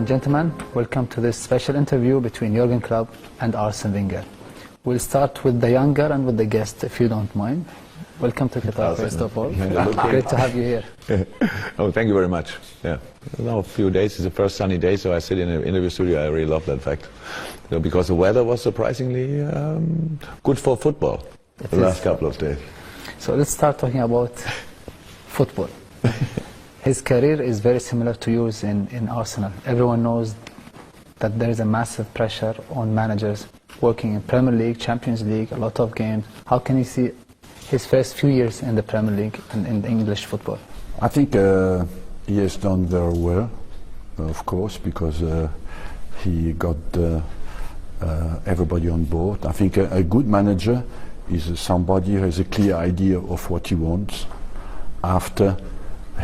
and gentlemen, welcome to this special interview between Jurgen Klopp and Arsene Wenger. We'll start with the younger and with the guest, if you don't mind. Welcome to Qatar, first of all. Great to have you here. Oh, thank you very much. Yeah, now a few days, it's the first sunny day, so I sit in an interview studio. I really love that fact. So, because the weather was surprisingly good for football the last couple of days. So let's start talking about football. His career is very similar to yours in Arsenal. Everyone knows that there is a massive pressure on managers working in Premier League, Champions League, a lot of games. How can you see his first few years in the Premier League and in English football? I think he has done very well, of course, because he got everybody on board. I think a good manager is somebody who has a clear idea of what he wants after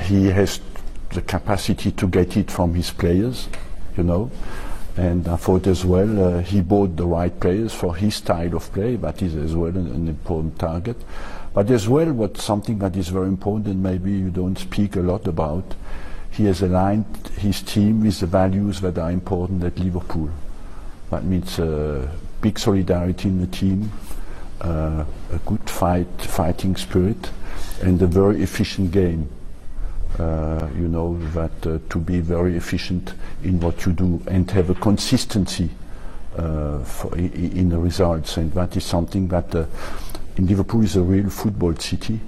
he has the capacity to get it from his players, you know. And I thought as well he bought the right players for his style of play. That is as well an important target. But as well, something that is very important, maybe you don't speak a lot about, he has aligned his team with the values that are important at Liverpool. That means big solidarity in the team, a good fighting spirit, and a very efficient game. You know, that to be very efficient in what you do and have a consistency in the results, and that is something that in Liverpool is a real football city,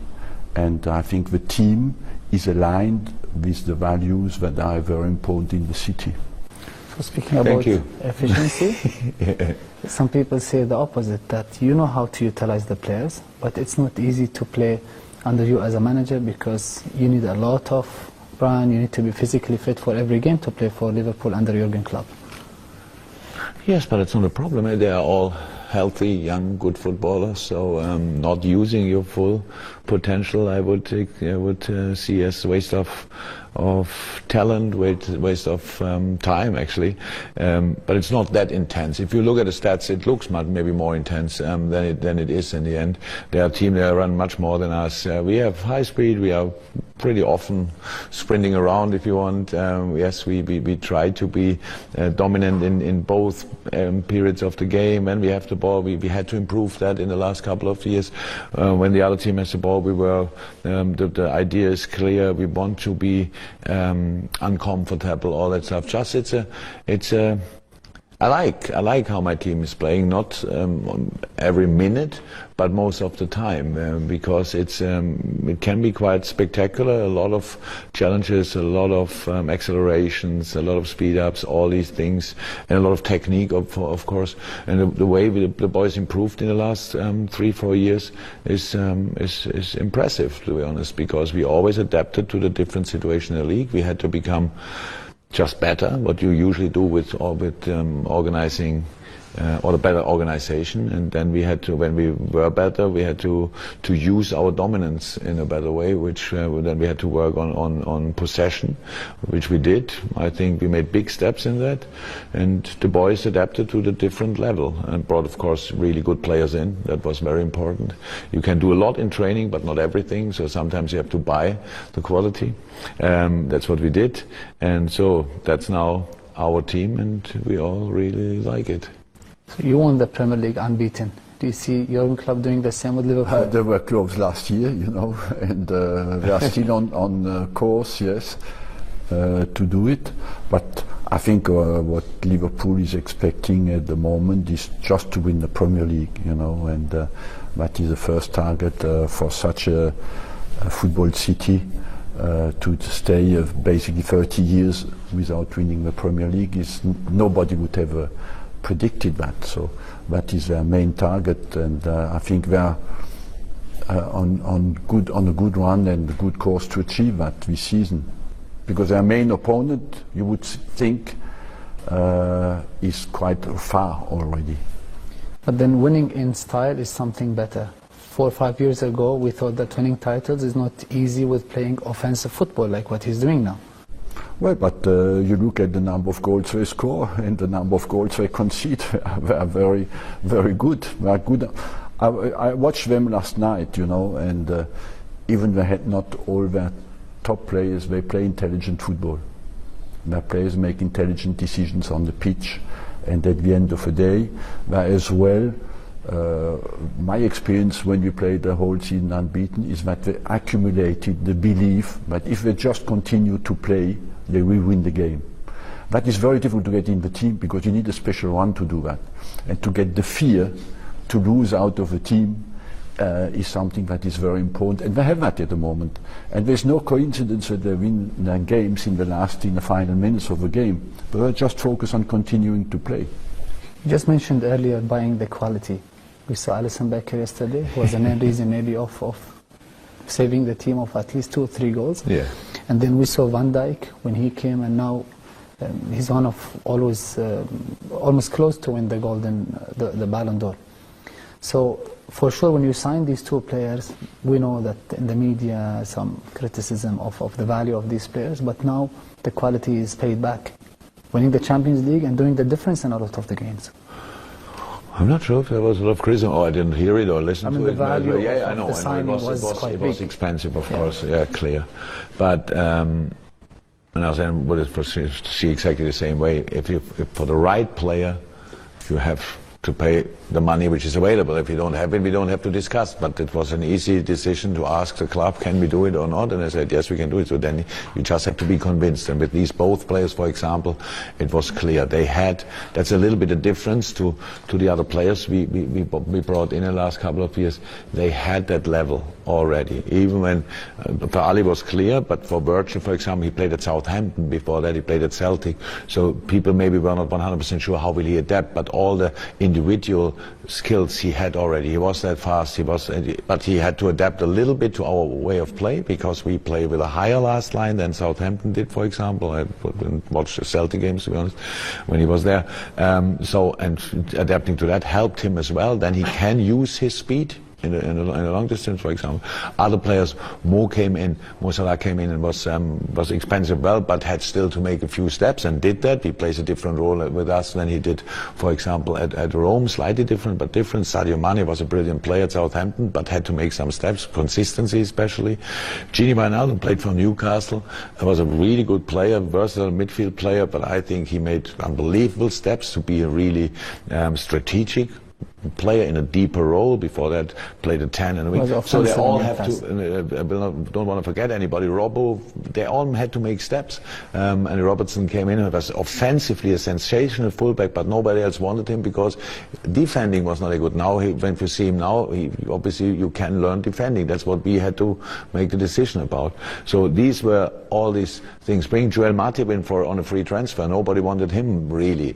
and I think the team is aligned with the values that are very important in the city. So speaking about efficiency, some people say the opposite, that you know how to utilize the players, but it's not easy to play under you as a manager because you need a lot of run, you need to be physically fit for every game to play for Liverpool under Jurgen Klopp. Yes, but it's not a problem. They are all healthy, young, good footballers, so not using your full potential I would see as waste of talent, waste of time actually, but it's not that intense. If you look at the stats, it looks maybe more intense than it is in the end. They are a team that run much more than us. We have high speed, we are pretty often sprinting around if you want. Yes, we try to be dominant in both periods of the game. When we have the ball, we had to improve that in the last couple of years. When the other team has the ball, we were the idea is clear. We want to be uncomfortable, all that stuff. Just I like how my team is playing, not every minute, but most of the time, because it can be quite spectacular. A lot of challenges, a lot of accelerations, a lot of speed ups, all these things, and a lot of technique, of course. And the way the boys improved in the last 3-4 years is impressive, to be honest, because we always adapted to the different situation in the league. We had to become just better, what you usually do with organizing or a better organization, and then we had to, when we were better, we had to use our dominance in a better way, which then we had to work on possession, which we did. I think we made big steps in that, and the boys adapted to the different level and brought, of course, really good players in. That was very important. You can do a lot in training, but not everything, so sometimes you have to buy the quality. That's what we did, and so that's now our team, and we all really like it. So you won the Premier League unbeaten. Do you see Jurgen Klopp doing the same with Liverpool? They were close last year, you know, and they are still on course, yes, to do it. But I think what Liverpool is expecting at the moment is just to win the Premier League, you know, and that is the first target for such a football city. To stay basically 30 years without winning the Premier League nobody would ever predicted that. So that is their main target, and I think they are on a good run and a good course to achieve that this season. Because their main opponent, you would think, is quite far already. But then winning in style is something better. 4 or 5 years ago, we thought that winning titles is not easy with playing offensive football like what he's doing now. Well, but you look at the number of goals they score and the number of goals they concede. They are very, very good. They are good. I watched them last night, you know, and even they had not all their top players, they play intelligent football. where players make intelligent decisions on the pitch, and at the end of the day, where as well, my experience when we played the whole season unbeaten is that they accumulated the belief that if they just continue to play, they will win the game. That is very difficult to get in the team because you need a special one to do that. And to get the fear to lose out of the team is something that is very important. And they have that at the moment. And there's no coincidence that they win their games in the final minutes of the game. But they just focus on continuing to play. You just mentioned earlier buying the quality. We saw Alisson Becker yesterday, who was the main reason maybe of saving the team of at least 2 or 3 goals. Yeah. And then we saw Van Dijk when he came, and now he's one of always almost close to win the the Ballon d'Or. So for sure, when you sign these 2 players, we know that in the media some criticism of the value of these players, but now the quality is paid back, winning the Champions League and doing the difference in a lot of the games. I'm not sure if there was a lot of criticism, or I didn't hear it or listen to it. The value I know. The signing It was expensive, of course. Yeah, clear. But and Arsene would see exactly the same way. If for the right player, you have to pay the money which is available. If you don't have it, we don't have to discuss. But it was an easy decision to ask the club, can we do it or not? And I said, yes, we can do it. So then you just have to be convinced. And with these both players, for example, it was clear. They had, that's a little bit of difference to the other players we brought in the last couple of years. They had that level already. Even when, for Ali was clear, but for Virgil, for example, he played at Southampton. Before that, he played at Celtic. So people maybe were not 100% sure how will he adapt, but all the individual skills he had already. He was that fast, but he had to adapt a little bit to our way of play because we play with a higher last line than Southampton did, for example. I watched the Celtic games, to be honest, when he was there. And adapting to that helped him as well. Then he can use his speed in a long distance, for example. Other players, Mo Salah came in and was expensive, well, but had still to make a few steps and did that. He plays a different role with us than he did, for example, at Rome. Slightly different, but different. Sadio Mane was a brilliant player at Southampton, but had to make some steps, consistency especially. Gini Wijnaldum played for Newcastle. He was a really good player, versatile midfield player, but I think he made unbelievable steps to be a really strategic player in a deeper role. Before that, played a 10 and a wing. So they all have to. Don't want to forget anybody. Robbo, they all had to make steps. And Robertson came in and was offensively a sensational fullback, but nobody else wanted him because defending was not a good. Now, when you see him now, obviously you can learn defending. That's what we had to make the decision about. So these were all these things. Bring Joel Matip in on a free transfer. Nobody wanted him really.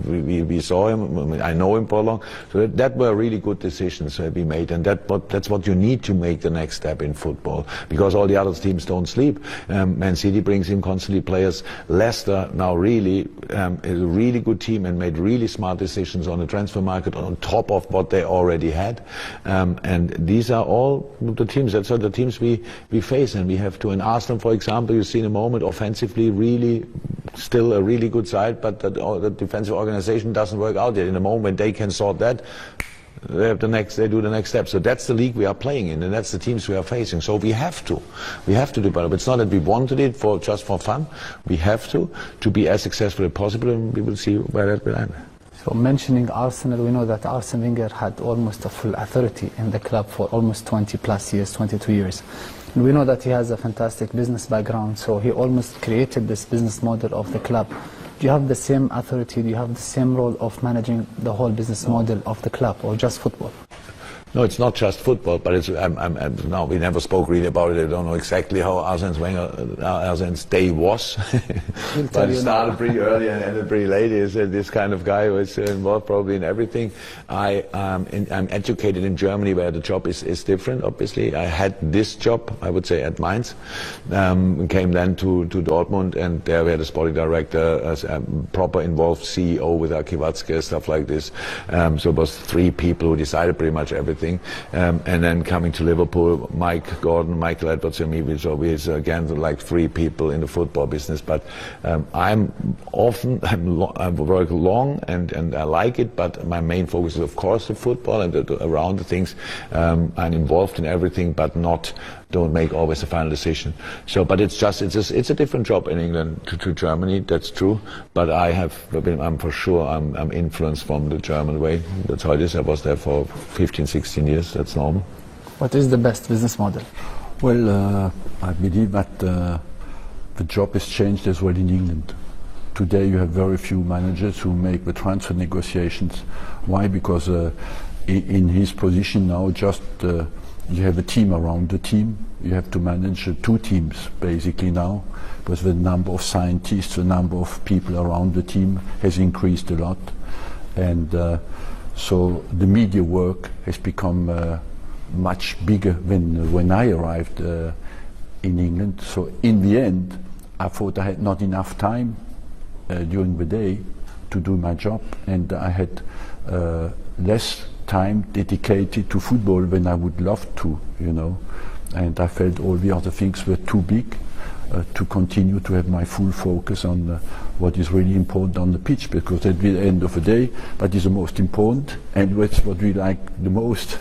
We saw him. I know him for long. So that were really good decisions we made, and that's what you need to make the next step in football, because all the other teams don't sleep. Man City brings in constantly players. Leicester now really is a really good team and made really smart decisions on the transfer market on top of what they already had. And these are all the teams. That's all the teams we face, and we have to. In Arsenal, for example, you see in a moment offensively really still a really good side, but the defensive organization doesn't work out yet. In a moment when they can sort that, they do the next step. So that's the league we are playing in, and that's the teams we are facing. So we have to do better. But it's not that we wanted it just for fun. We have to be as successful as possible, and we will see where that will end. So mentioning Arsenal, we know that Arsene Wenger had almost a full authority in the club for almost 20 plus years, 22 years. And we know that he has a fantastic business background, so he almost created this business model of the club. Do you have the same authority? Do you have the same role of managing the whole business model of the club, or just football? No, it's not just football, but it's. No, we never spoke really about it. I don't know exactly how Arsene's day was. But it started pretty early and ended pretty late. He's this kind of guy who is involved probably in everything. I'm educated in Germany, where the job is different. Obviously, I had this job, I would say, at Mainz. Came then to Dortmund, and there we had a sporting director, a proper involved CEO with Aki Watzke, stuff like this. So it was 3 people who decided pretty much everything. And then coming to Liverpool, Mike Gordon, Michael Edwards and me, so we again like 3 people in the football business. But I work long and I like it, but my main focus is of course the football and around the things. I'm involved in everything, but not don't make always the final decision. So, but it's a different job in England to Germany. That's true. But I'm for sure I'm influenced from the German way. That's how it is. I was there for 15, 16 years. That's normal. What is the best business model? Well, I believe that the job has changed as well in England. Today you have very few managers who make the transfer negotiations. Why? Because in his position now, just you have a team around the team. You have to manage two teams basically now, because the number of scientists, the number of people around the team has increased a lot, and so the media work has become much bigger than when I arrived in England. So in the end, I thought I had not enough time during the day to do my job, and I had less time dedicated to football than I would love to, you know, and I felt all the other things were too big to continue to have my full focus on what is really important on the pitch, because at the end of the day that is the most important, and that's what we like the most.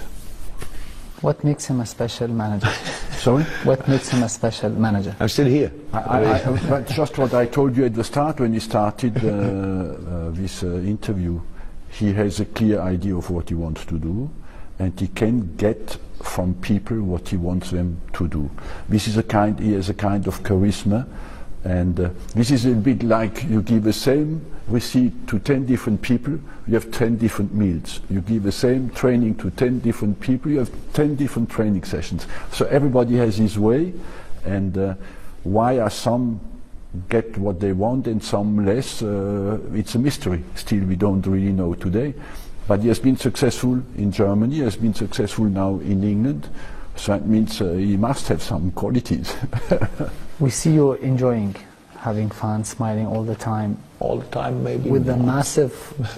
What makes him a special manager? Sorry? What makes him a special manager? I'm still here. But just what I told you at the start when he started this interview, he has a clear idea of what he wants to do, and he can get from people what he wants them to do. He has a kind of charisma, and this is a bit like you give the same receipt to 10 different people, you have 10 different meals. You give the same training to 10 different people, you have 10 different training sessions. So everybody has his way, and why are some get what they want and some less, it's a mystery. Still, we don't really know today. But he has been successful in Germany, he has been successful now in England, so that means he must have some qualities. We see you enjoying having fun, smiling all the time. All the time, maybe. With a massive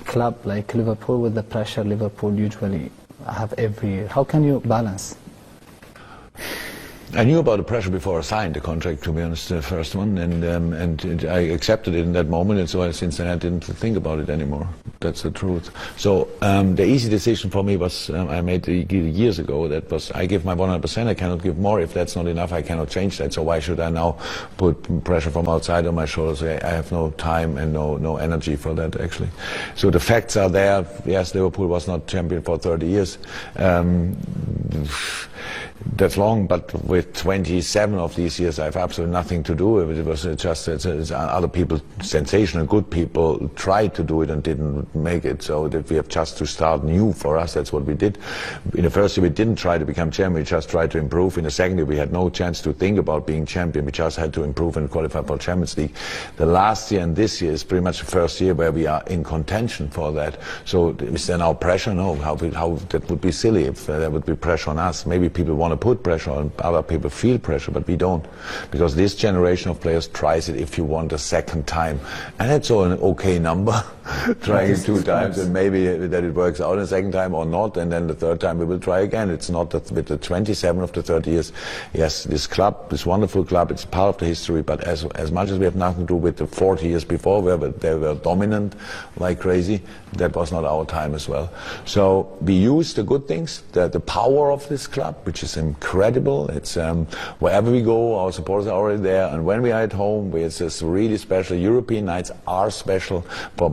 club like Liverpool, with the pressure Liverpool usually have every year, how can you balance? I knew about the pressure before I signed the contract, to be honest, the first one, and I accepted it in that moment, and so since then I didn't think about it anymore. That's the truth. So the easy decision for me was I made years ago. That was I give my 100%. I cannot give more. If that's not enough, I cannot change that. So why should I now put pressure from outside on my shoulders? I have no time and no energy for that, actually. So the facts are there. Yes, Liverpool was not champion for 30 years. That's long, but with 27 of these years, I have absolutely nothing to do with it. It was just it's other people, sensational, good people, tried to do it and didn't make it. So that we have just to start new for us. That's what we did. In the first year, we didn't try to become champion. We just tried to improve. In the second year, we had no chance to think about being champion. We just had to improve and qualify for Champions League. The last year and this year is pretty much the first year where we are in contention for that. So is there now pressure? No. How that would be silly if there would be pressure on us. Maybe people want to put pressure on other people, feel pressure, but we don't, because this generation of players tries it if you want a second time, and it's an okay number. Trying it 2 times and maybe that it works out a second time or not, and then the third time we will try again. It's not that with the 27 of the 30 years. Yes, this club, this wonderful club, it's part of the history, but as much as we have nothing to do with the 40 years before where they were dominant like crazy, that was not our time as well. So we use the good things, the power of this club, which is incredible. It's wherever we go, our supporters are already there, and when we are at home, it's just really special. European nights are special.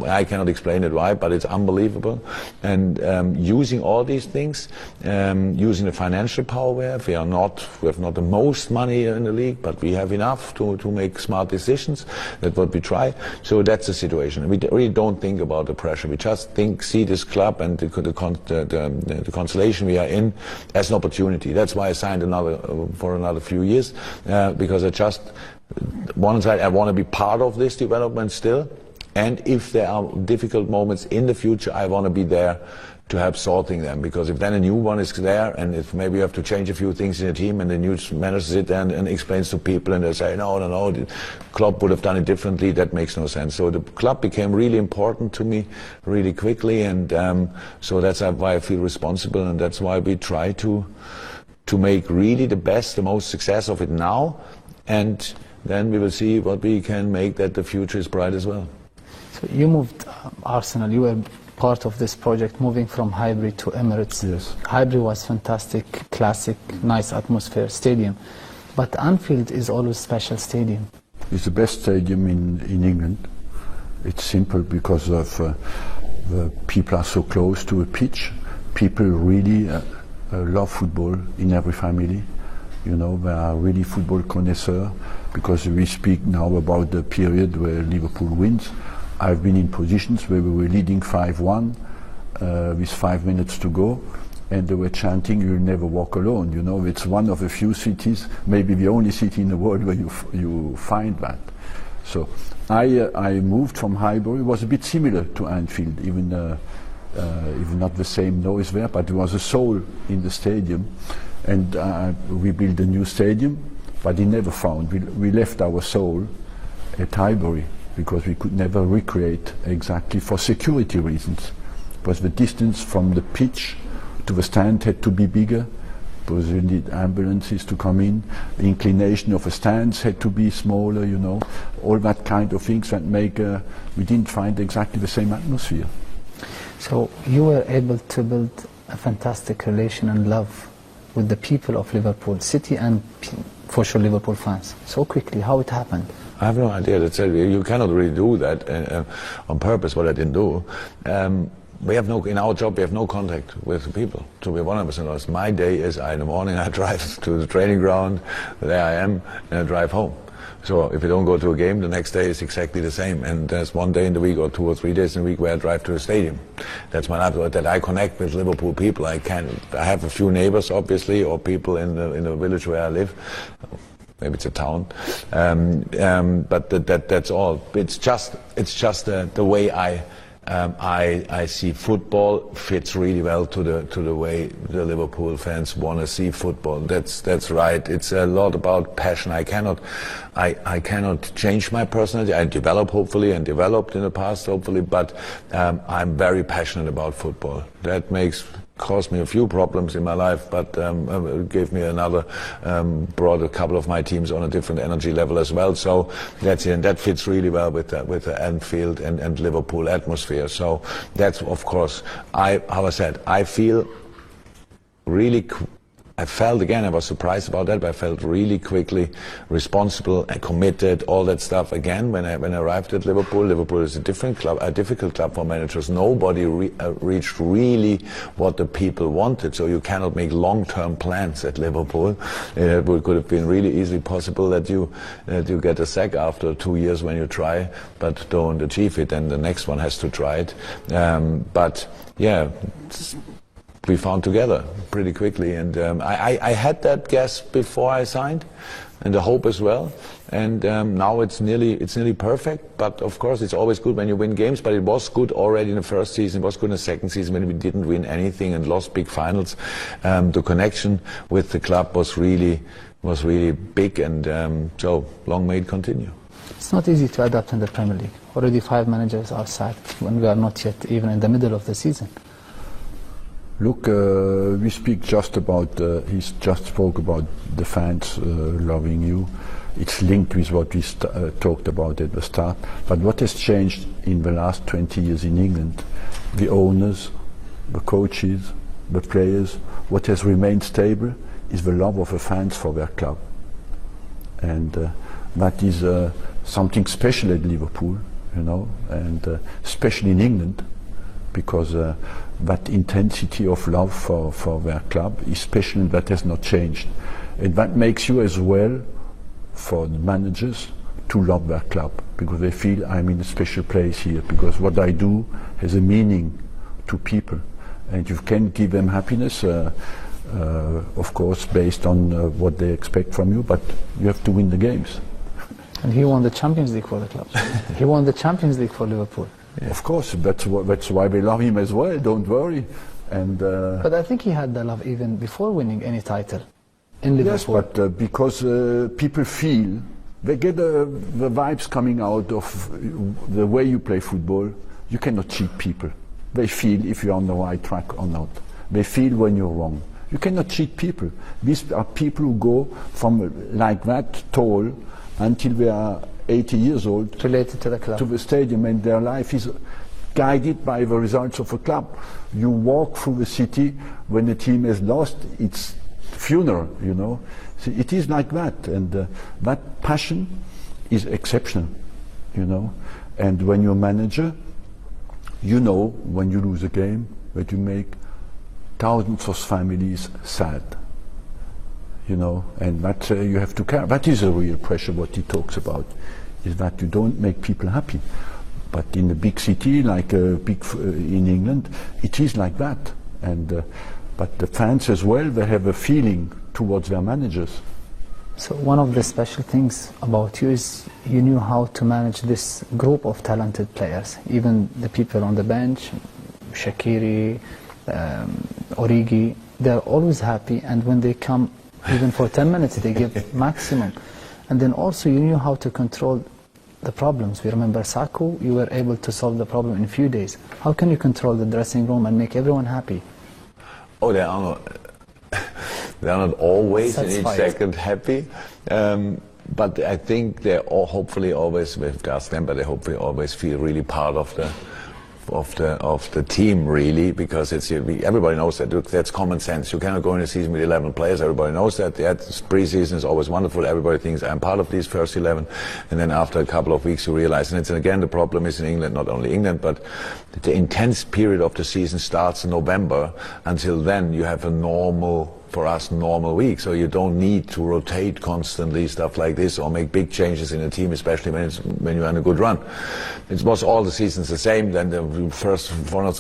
I cannot explain it why, but it's unbelievable. And using all these things, using the financial power we have not the most money in the league, but we have enough to make smart decisions. That's what we try. So that's the situation. We really don't think about the pressure. We just see this club and the constellation we are in as an opportunity. That's why I signed for another few years, because one side I want to be part of this development still. And if there are difficult moments in the future, I want to be there to help sorting them. Because if then a new one is there, and if maybe you have to change a few things in the team, and the new manager sits there and explains to people, and they say, no, Klopp would have done it differently, that makes no sense. So the club became really important to me really quickly, and so that's why I feel responsible, and that's why we try to make really the best, the most success of it now, and then we will see what we can make that the future is bright as well. So you moved Arsenal, you were part of this project, moving from Highbury to Emirates. Yes. Highbury was fantastic, classic, nice atmosphere, stadium. But Anfield is always special stadium. It's the best stadium in England. It's simple because of the people are so close to a pitch. People really love football in every family. You know, they are really football connoisseurs, because we speak now about the period where Liverpool wins. I've been in positions where we were leading 5-1 with 5 minutes to go, and they were chanting, "You'll never walk alone." You know, it's one of the few cities, maybe the only city in the world where you find that. So I moved from Highbury. It was a bit similar to Anfield, even not the same noise there, but there was a soul in the stadium. And we built a new stadium, but it never found. We left our soul at Highbury because we could never recreate exactly, for security reasons. Because the distance from the pitch to the stand had to be bigger, because you need ambulances to come in. The inclination of the stands had to be smaller, you know. All that kind of things that make, we didn't find exactly the same atmosphere. So you were able to build a fantastic relation and love with the people of Liverpool City and for sure Liverpool fans so quickly. How it happened? I have no idea. You cannot really do that on purpose, what I didn't do. We have in our job, we have no contact with the people, to be 100% honest. My day is, in the morning I drive to the training ground, there I am, and I drive home. So if you don't go to a game, the next day is exactly the same. And there's one day in the week or 2 or 3 days in the week where I drive to a stadium. That's my life, that I connect with Liverpool people. I have a few neighbors, obviously, or people in the village where I live. Maybe it's a town, but that's all. It's just the way I see football fits really well to the way the Liverpool fans want to see football. That's right. It's a lot about passion. I cannot change my personality. I hopefully developed in the past, hopefully, but I'm very passionate about football. That caused me a few problems in my life, but it gave me brought a couple of my teams on a different energy level as well. So that's it, and that fits really well with the Anfield and Liverpool atmosphere. So that's, of course, I felt, again, I was surprised about that, but I felt really quickly responsible and committed, all that stuff. Again, when I arrived at Liverpool, Liverpool is a different club, a difficult club for managers. Nobody reached really what the people wanted, so you cannot make long-term plans at Liverpool. It could have been really easily possible that you get a sack after 2 years when you try, but don't achieve it, and the next one has to try it. But yeah, we found together pretty quickly, and I had that guess before I signed, and the hope as well. And now it's nearly perfect. But of course, it's always good when you win games. But it was good already in the first season. It was good in the second season when we didn't win anything and lost big finals. The connection with the club was really big, and so long may it continue. It's not easy to adapt in the Premier League. Already 5 managers are sacked when we are not yet even in the middle of the season. Look, we speak just about, he just spoke about the fans loving you. It's linked with what we talked about at the start. But what has changed in the last 20 years in England? The owners, the coaches, the players, what has remained stable is the love of the fans for their club. And that is something special at Liverpool, you know, and especially in England, because that intensity of love for their club is special, and that has not changed. And that makes you as well, for the managers, to love their club, because they feel I'm in a special place here, because what I do has a meaning to people. And you can give them happiness, of course, based on what they expect from you, but you have to win the games. And he won the Champions League for the club. He won the Champions League for Liverpool. Yeah. Of course, that's why we love him as well, don't worry. And but I think he had the love even before winning any title in Liverpool. Yes, but because people feel, they get the vibes coming out of the way you play football. You cannot cheat people. They feel if you're on the right track or not. They feel when you're wrong. You cannot cheat people. These are people who go from like that tall until they are 80 years old, related to the club, to the stadium, and their life is guided by the results of a club. You walk through the city when the team has lost, it's funeral, you know. So it is like that, and that passion is exceptional, you know. And when you're a manager, you know when you lose a game that you make thousands of families sad, you know, and that you have to care. That is a real pressure. What he talks about is that you don't make people happy. But in a big city like in England, it is like that. And but the fans as well, they have a feeling towards their managers. So one of the special things about you is you knew how to manage this group of talented players. Even the people on the bench, Shaqiri, Origi, they're always happy, and when they come, even for 10 minutes, they give maximum. And then also you knew how to control the problems. We remember Saku, you were able to solve the problem in a few days. How can you control the dressing room and make everyone happy? Oh, they are not always in each second happy, but I think they're all hopefully always, with asked them, but they hopefully always feel really part of the team, really, because it's everybody knows that. Look, that's common sense. You cannot go in a season with 11 players. Everybody knows that. Yeah, pre-season is always wonderful. Everybody thinks I'm part of these first 11, and then after a couple of weeks you realize. And again, the problem is in England, not only England, but the intense period of the season starts in November. Until then, you have a normal week, so you don't need to rotate constantly, stuff like this, or make big changes in a team, especially when you're on a good run. It was all the seasons the same. Then the first 1 or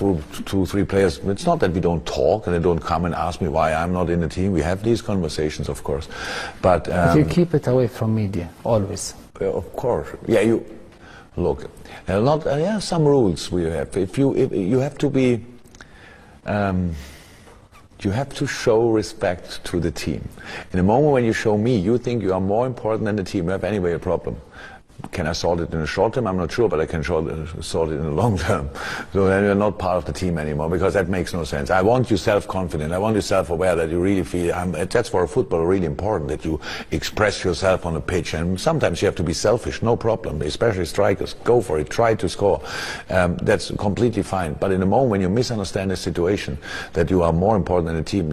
2, 3 players, it's not that we don't talk and they don't come and ask me why I'm not in the team. We have these conversations, of course, but you keep it away from media always. Of course, yeah. You look, some rules we have. If you have to be. You have to show respect to the team. In the moment when you show me, you think you are more important than the team, you have anyway a problem. Can I solve it in the short term? I'm not sure, but I can solve it in the long term. So then you're not part of the team anymore, because that makes no sense. I want you self-confident. I want you self-aware that you really feel, that's for a footballer really important, that you express yourself on the pitch. And sometimes you have to be selfish, no problem, especially strikers. Go for it, try to score. That's completely fine. But in the moment when you misunderstand the situation, that you are more important than the team,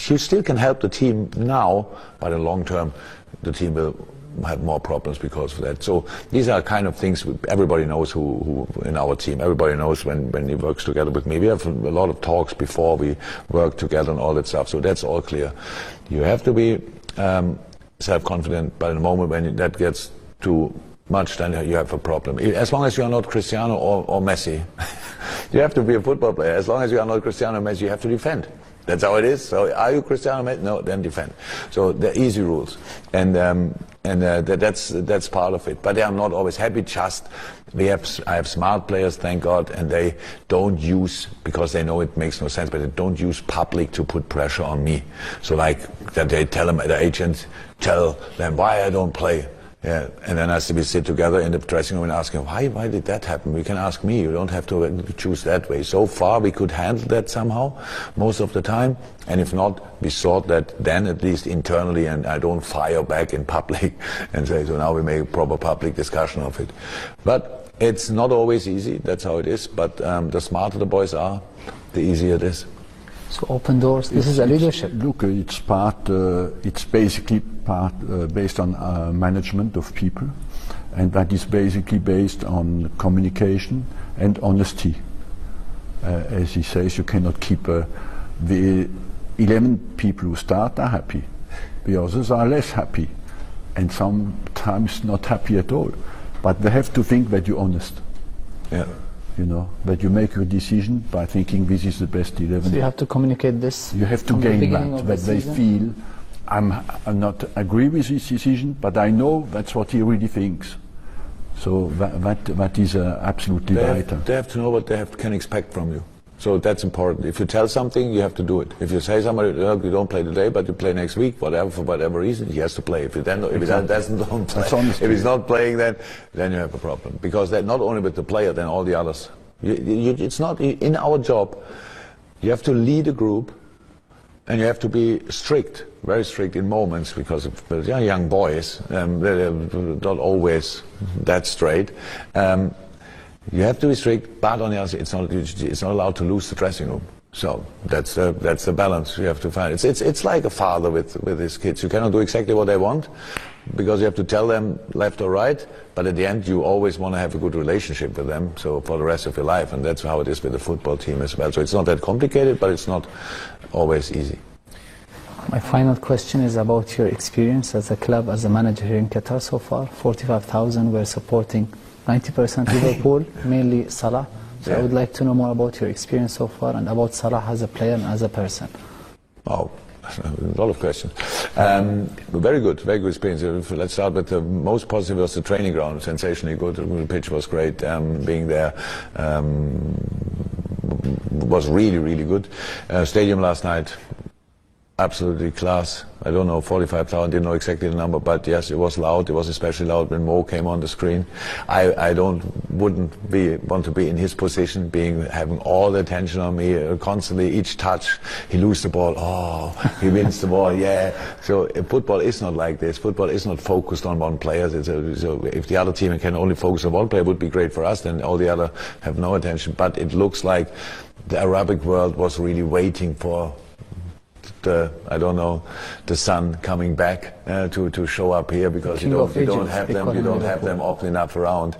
you still can help the team now, but in the long term, the team will have more problems because of that. So these are kind of things everybody knows who in our team. Everybody knows when he works together with me. We have a lot of talks before we work together and all that stuff. So that's all clear. You have to be self-confident, but in the moment when that gets too much, then you have a problem. As long as you are not Cristiano or Messi, you have to be a football player. As long as you are not Cristiano or Messi, you have to defend. That's how it is. So are you Cristiano Messi? No, then defend. So they're easy rules, and that's part of it. But they are not always happy. I have smart players, thank God, and they don't use, because they know it makes no sense, but they don't use public to put pressure on me. So like that they tell them, the agents tell them why I don't play. Yeah, and then we sit together in the dressing room and ask him, why did that happen? You can ask me, you don't have to choose that way. So far we could handle that somehow, most of the time, and if not, we sort that then at least internally, and I don't fire back in public and say, so now we make a proper public discussion of it. But it's not always easy, that's how it is, but the smarter the boys are, the easier it is. So open doors, this is a leadership. Look, it's basically based on management of people, and that is basically based on communication and honesty. As he says, you cannot keep the 11 people who start are happy, the others are less happy, and sometimes not happy at all. But they have to think that you're honest. Yeah. You know, that you make your decision by thinking this is the best 11. So you have to communicate this. You have to gain that they feel I'm not agree with this decision, but I know that's what he really thinks. So that is absolutely vital. They have to know what they can expect from you. So that's important. If you tell something, you have to do it. If you say somebody, look, you don't play today, but you play next week, whatever, for whatever reason, he has to play. If he doesn't, don't play. If he's not playing, then you have a problem. Because that not only with the player, then all the others. It's not in our job. You have to lead a group, and you have to be strict, very strict in moments, because they're young boys, they're not always that straight. You have to restrict, but on the other side, it's not allowed to lose the dressing room. So that's the balance you have to find. It's like a father with his kids. You cannot do exactly what they want, because you have to tell them left or right, but at the end you always want to have a good relationship with them, so for the rest of your life, and that's how it is with the football team as well. So it's not that complicated, but it's not always easy. My final question is about your experience as a club, as a manager here in Qatar so far. 45,000 were supporting 90% Liverpool, mainly Salah. So I would like to know more about your experience so far and about Salah as a player and as a person. Oh, a lot of questions. Very good experience. Let's start with the most positive was the training ground. Sensationally good. The pitch was great. Being there was really good. Stadium last night, absolutely class. I don't know, 45,000, didn't know exactly the number, but yes, it was loud. It was especially loud when Mo came on the screen. I wouldn't want to be in his position, having all the attention on me, constantly each touch, he loses the ball, oh, he wins the ball, yeah. So football is not like this. Football is not focused on one player. So if the other team can only focus on one player, it would be great for us, then all the other have no attention. But it looks like the Arabic world was really waiting for the sun coming back to show up here, because you don't have them often enough around.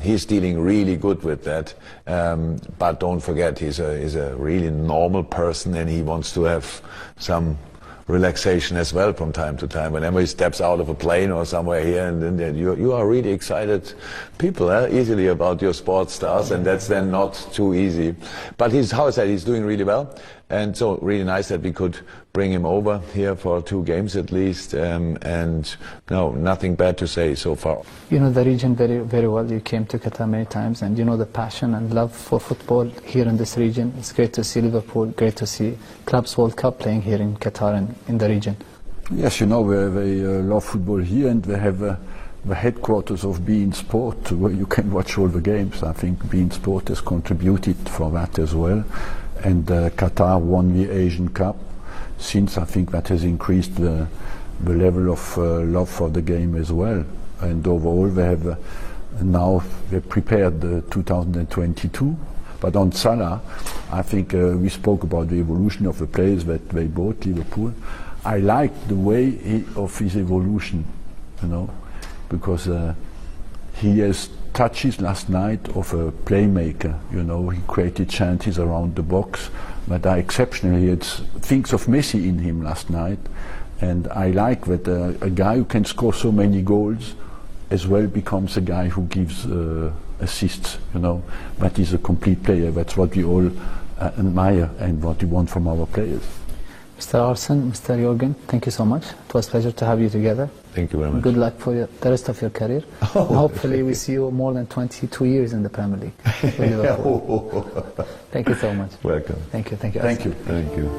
He's dealing really good with that, but don't forget he's a really normal person, and he wants to have some relaxation as well from time to time. Whenever he steps out of a plane or somewhere here, and then you are really excited people easily about your sports stars, and that's then not too easy. But he's doing really well, and so really nice that we could bring him over here for 2 games at least, and no, nothing bad to say so far. You know the region very well. You came to Qatar many times, and you know the passion and love for football here in this region. It's great to see Liverpool, great to see Clubs World Cup playing here in Qatar and in the region. Yes, you know, they love football here, and they have the headquarters of beIN Sport, where you can watch all the games. I think beIN Sport has contributed for that as well, and Qatar won the Asian Cup. Since I think that has increased the level of love for the game as well, and overall they have now they prepared 2022. But on Salah, I think we spoke about the evolution of the players that they bought Liverpool. I like the way of his evolution, you know, because he has touches last night of a playmaker. You know, he created chances around the box, but are exceptional. He had things of Messi in him last night, and I like that a guy who can score so many goals as well becomes a guy who gives assists. You know, but he's a complete player. That's what we all admire and what we want from our players. Mr. Arsene, Mr. Jurgen, thank you so much. It was a pleasure to have you together. Thank you very much. Good luck for the rest of your career. And hopefully we see you more than 22 years in the Premier League with Liverpool. Thank you so much. Welcome. Thank you. Thank you. Thank you.